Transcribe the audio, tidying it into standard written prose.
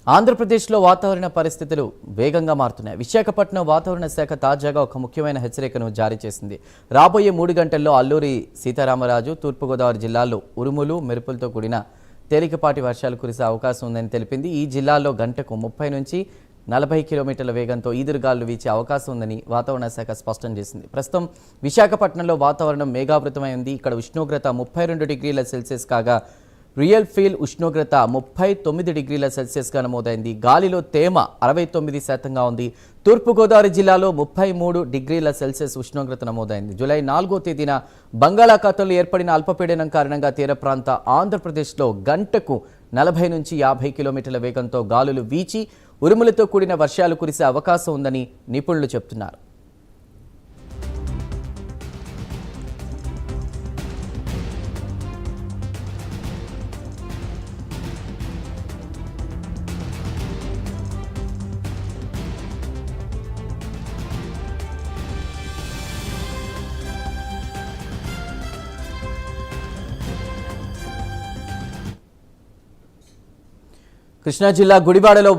ఆంధ్రప్రదేశ్లో వాతావరణ పరిస్థితులు వేగంగా మారుతున్నాయి. విశాఖపట్నం వాతావరణ శాఖ తాజాగా ఒక ముఖ్యమైన హెచ్చరికను జారీ చేసింది. రాబోయే 3 గంటల్లో అల్లూరి సీతారామరాజు, తూర్పుగోదావరి జిల్లాల్లో ఉరుములు, మెరుపులతో కూడిన తేలికపాటి వర్షాలు కురిసే అవకాశం ఉందని తెలిపింది. ఈ జిల్లాల్లో గంటకు 30 నుంచి 40 కిలోమీటర్ల వేగంతో ఈదురుగాలు వీచే అవకాశం ఉందని వాతావరణ శాఖ స్పష్టం చేసింది. ప్రస్తుతం విశాఖపట్నంలో వాతావరణం మేఘావృతమై ఉంది. ఇక్కడ ఉష్ణోగ్రత 32 డిగ్రీల సెల్సియస్ కాగా రియల్ ఫీల్ ఉష్ణోగ్రత 39 డిగ్రీల సెల్సియస్గా నమోదైంది. గాలిలో తేమ 69% ఉంది. తూర్పుగోదావరి జిల్లాలో 33 డిగ్రీల సెల్సియస్ ఉష్ణోగ్రత నమోదైంది. జూలై 4వ తేదీన బంగాళాఖాతంలో ఏర్పడిన అల్పపీడనం కారణంగా తీర ప్రాంత ఆంధ్రప్రదేశ్లో గంటకు 40 నుంచి 50 కిలోమీటర్ల వేగంతో గాలులు వీచి ఉరుములతో కూడిన వర్షాలు కురిసే అవకాశం ఉందని నిపుణులు చెబుతున్నారు. కృష్ణా జిల్లా గుడివాడలో